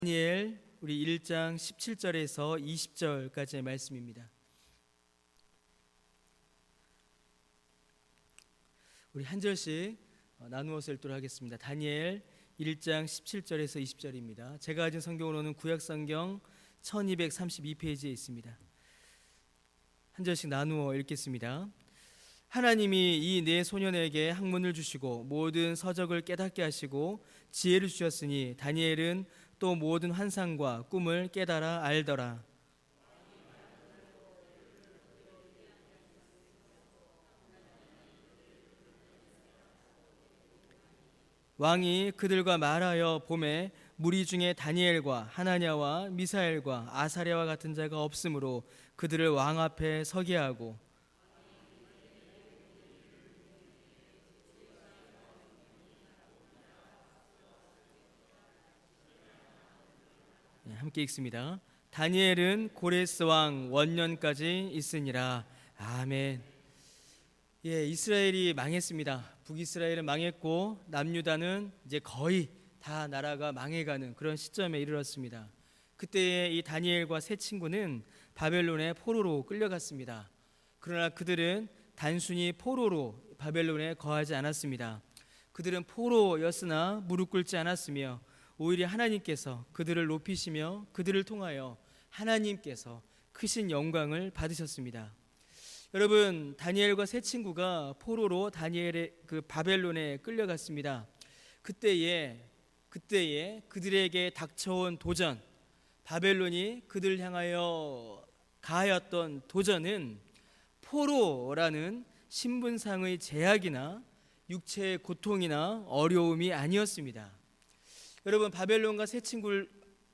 다니엘 우리 1장 17절에서 20절까지의 말씀입니다. 우리 한 절씩 나누어서 읽도록 하겠습니다. 다니엘 1장 17절에서 20절입니다. 제가 가진 성경으로는 구약성경 1232페이지에 있습니다. 한 절씩 나누어 읽겠습니다. 하나님이 이 네 소년에게 학문을 주시고 모든 서적을 깨닫게 하시고 지혜를 주셨으니 다니엘은 또 모든 환상과 꿈을 깨달아 알더라. 왕이 그들과 말하여 보매 무리 중에 다니엘과 하나냐와 미사엘과 아사랴와 같은 자가 없으므로 그들을 왕 앞에 서게 하고, 함께 읽습니다. 다니엘은 고레스 왕 원년까지 있으니라. 아멘. 이스라엘이 망했습니다. 북이스라엘은 망했고 남유다는 이제 거의 다 나라가 망해가는 그런 시점에 이르렀습니다. 그때에 이 다니엘과 세 친구는 바벨론의 포로로 끌려갔습니다. 그러나 그들은 단순히 포로로 바벨론에 거하지 않았습니다. 그들은 포로였으나 무릎 꿇지 않았으며 오히려 하나님께서 그들을 높이시며 그들을 통하여 하나님께서 크신 영광을 받으셨습니다. 여러분, 다니엘과 세 친구가 포로로 다니엘의 그 바벨론에 끌려갔습니다. 그때에 그들에게 닥쳐온 도전, 바벨론이 그들 향하여 가하였던 도전은 포로라는 신분상의 제약이나 육체의 고통이나 어려움이 아니었습니다. 여러분, 바벨론과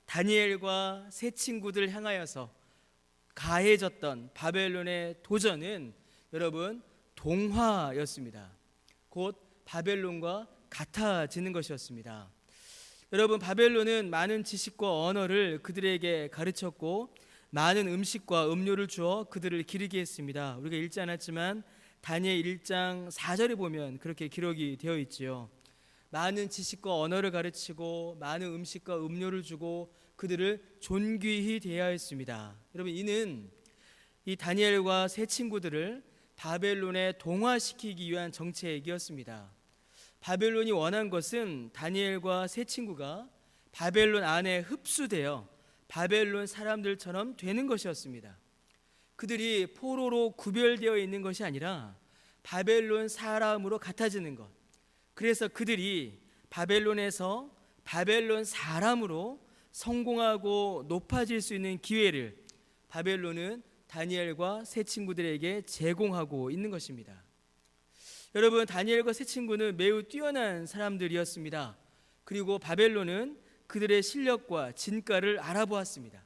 다니엘과 세 친구들 향하여서 가해졌던 바벨론의 도전은 여러분 동화였습니다. 곧 바벨론과 같아지는 것이었습니다. 여러분, 바벨론은 많은 지식과 언어를 그들에게 가르쳤고 많은 음식과 음료를 주어 그들을 기르게 했습니다. 우리가 읽지 않았지만 다니엘 1장 4절에 보면 그렇게 기록이 되어 있지요. 많은 지식과 언어를 가르치고 많은 음식과 음료를 주고 그들을 존귀히 대하였습니다. 여러분, 이는 이 다니엘과 세 친구들을 바벨론에 동화시키기 위한 정책이었습니다. 바벨론이 원한 것은 다니엘과 세 친구가 바벨론 안에 흡수되어 바벨론 사람들처럼 되는 것이었습니다. 그들이 포로로 구별되어 있는 것이 아니라 바벨론 사람으로 같아지는 것. 그래서 그들이 바벨론에서 바벨론 사람으로 성공하고 높아질 수 있는 기회를 바벨론은 다니엘과 세 친구들에게 제공하고 있는 것입니다. 여러분, 다니엘과 세 친구는 매우 뛰어난 사람들이었습니다. 그리고 바벨론은 그들의 실력과 진가를 알아보았습니다.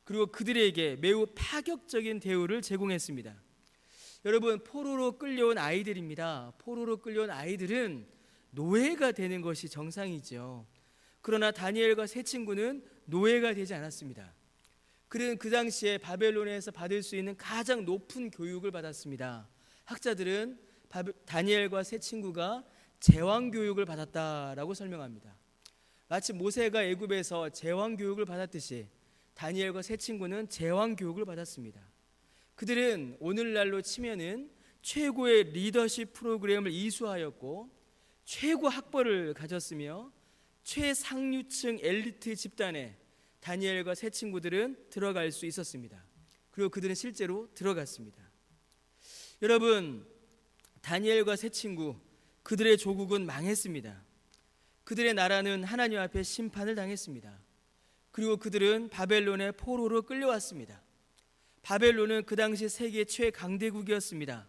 그리고 그들에게 매우 파격적인 대우를 제공했습니다. 여러분, 포로로 끌려온 아이들입니다. 포로로 끌려온 아이들은 노예가 되는 것이 정상이죠. 그러나 다니엘과 세 친구는 노예가 되지 않았습니다. 그는 그 당시에 바벨론에서 받을 수 있는 가장 높은 교육을 받았습니다. 학자들은 다니엘과 세 친구가 제왕 교육을 받았다라고 설명합니다. 마치 모세가 애굽에서 제왕 교육을 받았듯이 다니엘과 세 친구는 제왕 교육을 받았습니다. 그들은 오늘날로 치면은 최고의 리더십 프로그램을 이수하였고 최고 학벌을 가졌으며 최상류층 엘리트 집단에 다니엘과 세 친구들은 들어갈 수 있었습니다. 그리고 그들은 실제로 들어갔습니다. 여러분, 다니엘과 세 친구, 그들의 조국은 망했습니다. 그들의 나라는 하나님 앞에 심판을 당했습니다. 그리고 그들은 바벨론의 포로로 끌려왔습니다. 바벨론은 그 당시 세계 최강대국이었습니다.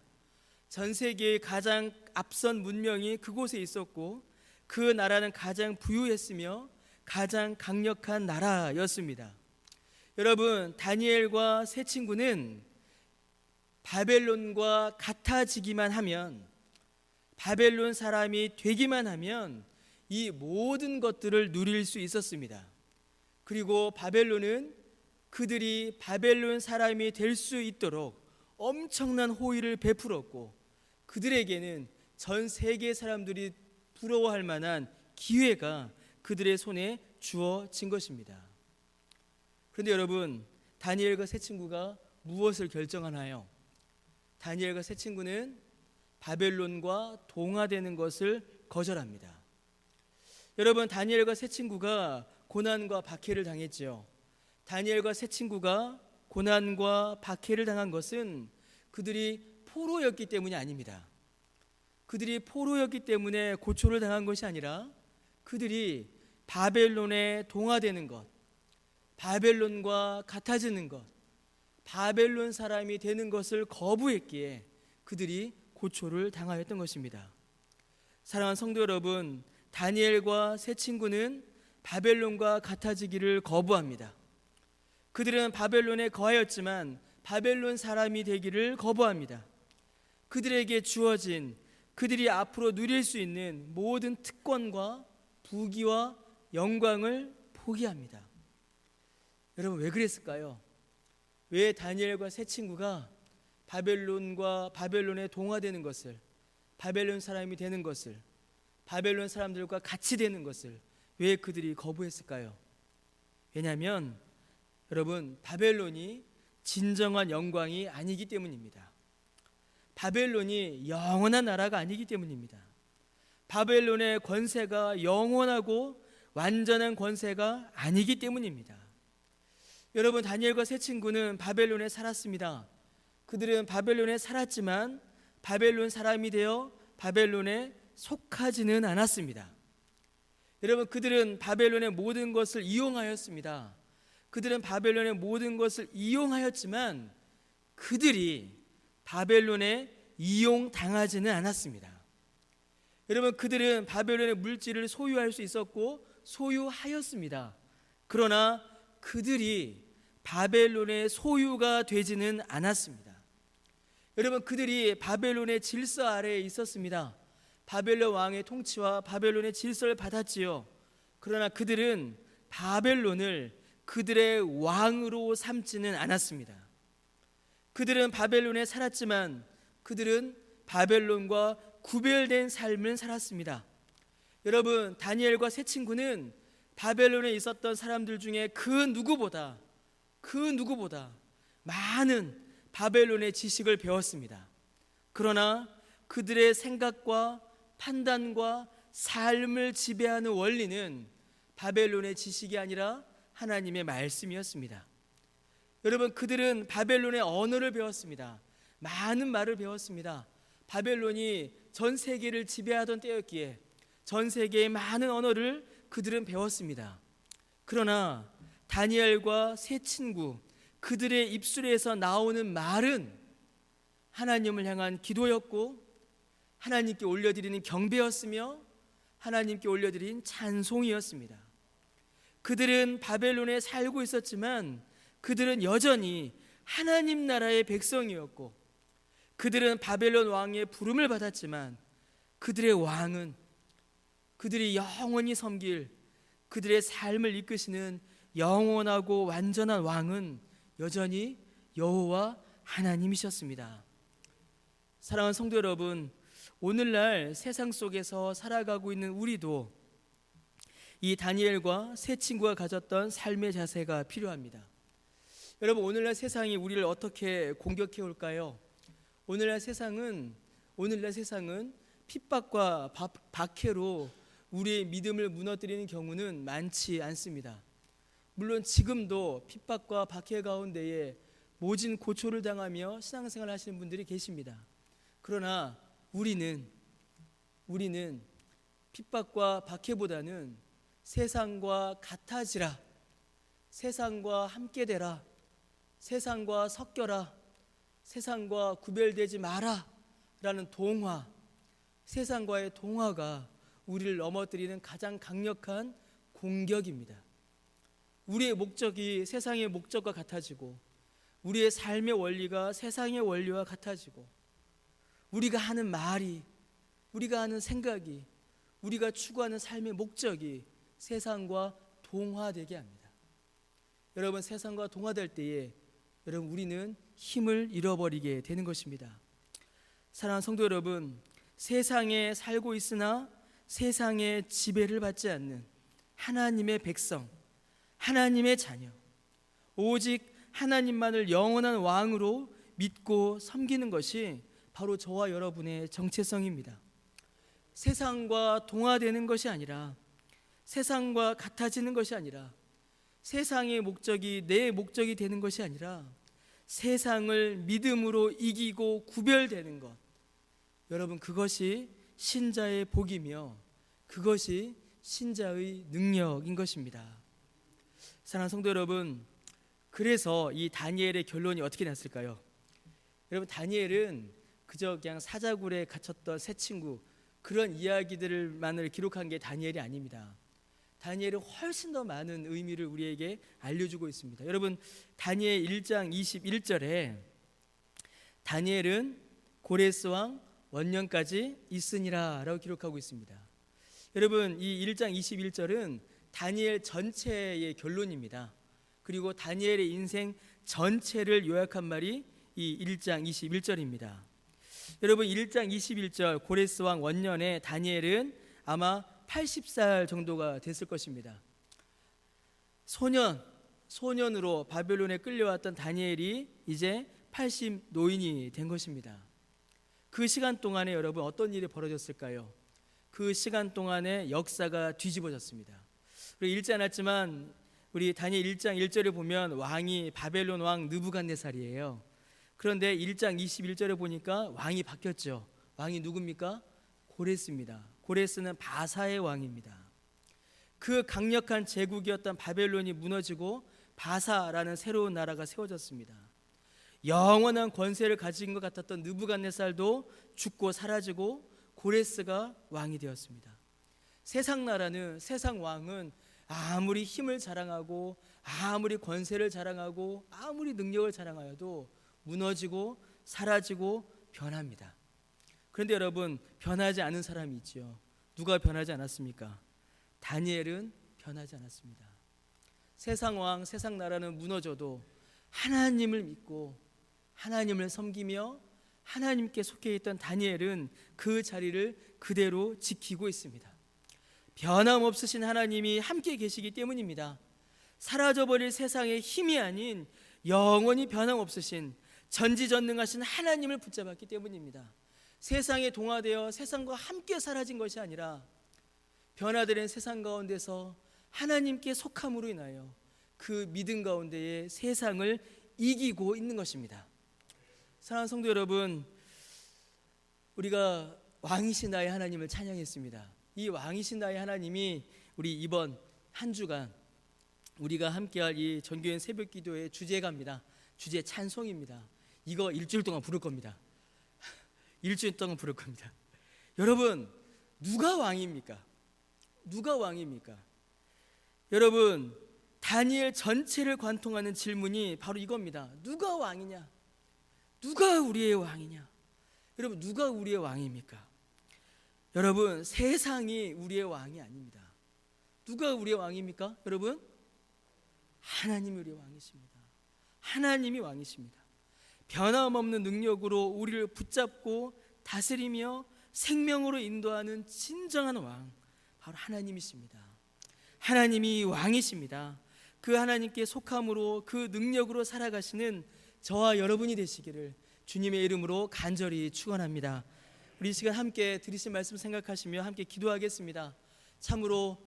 전 세계의 가장 앞선 문명이 그곳에 있었고 그 나라는 가장 부유했으며 가장 강력한 나라였습니다. 여러분, 다니엘과 세 친구는 바벨론과 같아지기만 하면, 바벨론 사람이 되기만 하면 이 모든 것들을 누릴 수 있었습니다. 그리고 바벨론은 그들이 바벨론 사람이 될 수 있도록 엄청난 호의를 베풀었고 그들에게는 전 세계 사람들이 부러워할 만한 기회가 그들의 손에 주어진 것입니다. 그런데 여러분, 다니엘과 세 친구가 무엇을 결정하나요? 다니엘과 세 친구는 바벨론과 동화되는 것을 거절합니다. 여러분, 다니엘과 세 친구가 고난과 박해를 당했지요. 다니엘과 세 친구가 고난과 박해를 당한 것은 그들이 포로였기 때문이 아닙니다. 그들이 포로였기 때문에 고초를 당한 것이 아니라 그들이 바벨론에 동화되는 것, 바벨론과 같아지는 것, 바벨론 사람이 되는 것을 거부했기에 그들이 고초를 당하였던 것입니다. 사랑하는 성도 여러분, 다니엘과 세 친구는 바벨론과 같아지기를 거부합니다. 그들은 바벨론에 거하였지만 바벨론 사람이 되기를 거부합니다. 그들에게 주어진, 그들이 앞으로 누릴 수 있는 모든 특권과 부귀와 영광을 포기합니다. 여러분, 왜 그랬을까요? 왜 다니엘과 세 친구가 바벨론에 동화되는 것을, 바벨론 사람이 되는 것을, 바벨론 사람들과 같이 되는 것을 왜 그들이 거부했을까요? 왜냐하면 여러분, 바벨론이 진정한 영광이 아니기 때문입니다. 바벨론이 영원한 나라가 아니기 때문입니다. 바벨론의 권세가 영원하고 완전한 권세가 아니기 때문입니다. 여러분, 다니엘과 세 친구는 바벨론에 살았습니다. 그들은 바벨론에 살았지만 바벨론 사람이 되어 바벨론에 속하지는 않았습니다. 여러분, 그들은 바벨론의 모든 것을 이용하였습니다. 그들은 바벨론의 모든 것을 이용하였지만 그들이 바벨론에 이용당하지는 않았습니다. 여러분, 그들은 바벨론의 물질을 소유할 수 있었고 소유하였습니다. 그러나 그들이 바벨론의 소유가 되지는 않았습니다. 여러분, 그들이 바벨론의 질서 아래에 있었습니다. 바벨론 왕의 통치와 바벨론의 질서를 받았지요. 그러나 그들은 바벨론을 그들의 왕으로 삼지는 않았습니다. 그들은 바벨론에 살았지만 그들은 바벨론과 구별된 삶을 살았습니다. 여러분, 다니엘과 세 친구는 바벨론에 있었던 사람들 중에 그 누구보다 많은 바벨론의 지식을 배웠습니다. 그러나 그들의 생각과 판단과 삶을 지배하는 원리는 바벨론의 지식이 아니라 하나님의 말씀이었습니다. 여러분, 그들은 바벨론의 언어를 배웠습니다. 많은 말을 배웠습니다. 바벨론이 전 세계를 지배하던 때였기에 전 세계의 많은 언어를 그들은 배웠습니다. 그러나 다니엘과 세 친구, 그들의 입술에서 나오는 말은 하나님을 향한 기도였고 하나님께 올려드리는 경배였으며 하나님께 올려드린 찬송이었습니다. 그들은 바벨론에 살고 있었지만 그들은 여전히 하나님 나라의 백성이었고 그들은 바벨론 왕의 부름을 받았지만 그들의 왕은, 그들이 영원히 섬길 그들의 삶을 이끄시는 영원하고 완전한 왕은 여전히 여호와 하나님이셨습니다. 사랑하는 성도 여러분, 오늘날 세상 속에서 살아가고 있는 우리도 이 다니엘과 세 친구가 가졌던 삶의 자세가 필요합니다. 여러분, 오늘날 세상이 우리를 어떻게 공격해 올까요? 오늘날 세상은 핍박과 박해로 우리의 믿음을 무너뜨리는 경우는 많지 않습니다. 물론 지금도 핍박과 박해 가운데에 모진 고초를 당하며 신앙생활 하시는 분들이 계십니다. 그러나 우리는 핍박과 박해보다는 세상과 같아지라, 세상과 함께 되라, 세상과 섞여라, 세상과 구별되지 마라 라는 동화, 세상과의 동화가 우리를 넘어뜨리는 가장 강력한 공격입니다. 우리의 목적이 세상의 목적과 같아지고 우리의 삶의 원리가 세상의 원리와 같아지고 우리가 하는 말이, 우리가 하는 생각이, 우리가 추구하는 삶의 목적이 세상과 동화되게 합니다. 여러분, 세상과 동화될 때에 여러분, 우리는 힘을 잃어버리게 되는 것입니다. 사랑하는 성도 여러분, 세상에 살고 있으나 세상의 지배를 받지 않는 하나님의 백성, 하나님의 자녀, 오직 하나님만을 영원한 왕으로 믿고 섬기는 것이 바로 저와 여러분의 정체성입니다. 세상과 동화되는 것이 아니라, 세상과 같아지는 것이 아니라, 세상의 목적이 내 목적이 되는 것이 아니라 세상을 믿음으로 이기고 구별되는 것, 여러분, 그것이 신자의 복이며 그것이 신자의 능력인 것입니다. 사랑하는 성도 여러분, 그래서 이 다니엘의 결론이 어떻게 났을까요? 여러분, 다니엘은 그저 그냥 사자굴에 갇혔던 새 친구, 그런 이야기들만을 기록한 게 다니엘이 아닙니다. 다니엘은 훨씬 더 많은 의미를 우리에게 알려주고 있습니다. 여러분, 다니엘 1장 21절에 다니엘은 고레스 왕 원년까지 있으니라 라고 기록하고 있습니다. 여러분, 이 1장 21절은 다니엘 전체의 결론입니다. 그리고 다니엘의 인생 전체를 요약한 말이 이 1장 21절입니다. 여러분, 1장 21절 고레스 왕 원년에 다니엘은 아마 80살 정도가 됐을 것입니다. 소년으로 바벨론에 끌려왔던 다니엘이 이제 80 노인이 된 것입니다. 그 시간 동안에 여러분 어떤 일이 벌어졌을까요? 그 시간 동안에 역사가 뒤집어졌습니다. 우리 읽지 않았지만 우리 다니엘 1장 1절에 보면 왕이 바벨론 왕 느부갓네살이에요. 그런데 1장 21절에 보니까 왕이 바뀌었죠. 왕이 누굽니까? 고레스입니다. 고레스는 바사의 왕입니다. 그 강력한 제국이었던 바벨론이 무너지고 바사라는 새로운 나라가 세워졌습니다. 영원한 권세를 가진 것 같았던 느부갓네살도 죽고 사라지고 고레스가 왕이 되었습니다. 세상 나라는, 세상 왕은 아무리 힘을 자랑하고 아무리 권세를 자랑하고 아무리 능력을 자랑하여도 무너지고 사라지고 변합니다. 그런데 여러분, 변하지 않은 사람이 있죠. 누가 변하지 않았습니까? 다니엘은 변하지 않았습니다. 세상 왕, 세상 나라는 무너져도 하나님을 믿고 하나님을 섬기며 하나님께 속해 있던 다니엘은 그 자리를 그대로 지키고 있습니다. 변함없으신 하나님이 함께 계시기 때문입니다. 사라져버릴 세상의 힘이 아닌 영원히 변함없으신 전지전능하신 하나님을 붙잡았기 때문입니다. 세상에 동화되어 세상과 함께 사라진 것이 아니라 변화되는 세상 가운데서 하나님께 속함으로 인하여 그 믿음 가운데에 세상을 이기고 있는 것입니다. 사랑하는 성도 여러분, 우리가 왕이신 나의 하나님을 찬양했습니다. 이 왕이신 나의 하나님이 우리 이번 한 주간 우리가 함께할 이 전교인 새벽기도의 주제가입니다. 주제 찬송입니다. 이거 일주일 동안 부를 겁니다. 일주일 동안 부를 겁니다. 여러분, 누가 왕입니까? 누가 왕입니까? 여러분, 다니엘 전체를 관통하는 질문이 바로 이겁니다. 누가 왕이냐? 누가 우리의 왕이냐? 여러분, 누가 우리의 왕입니까? 여러분, 세상이 우리의 왕이 아닙니다. 누가 우리의 왕입니까? 여러분, 하나님이 우리의 왕이십니다. 하나님이 왕이십니다. 변함없는 능력으로 우리를 붙잡고 다스리며 생명으로 인도하는 진정한 왕, 바로 하나님이십니다. 하나님이 왕이십니다. 그 하나님께 속함으로 그 능력으로 살아가시는 저와 여러분이 되시기를 주님의 이름으로 간절히 축원합니다. 우리 이 시간 함께 들으신 말씀 생각하시며 함께 기도하겠습니다. 참으로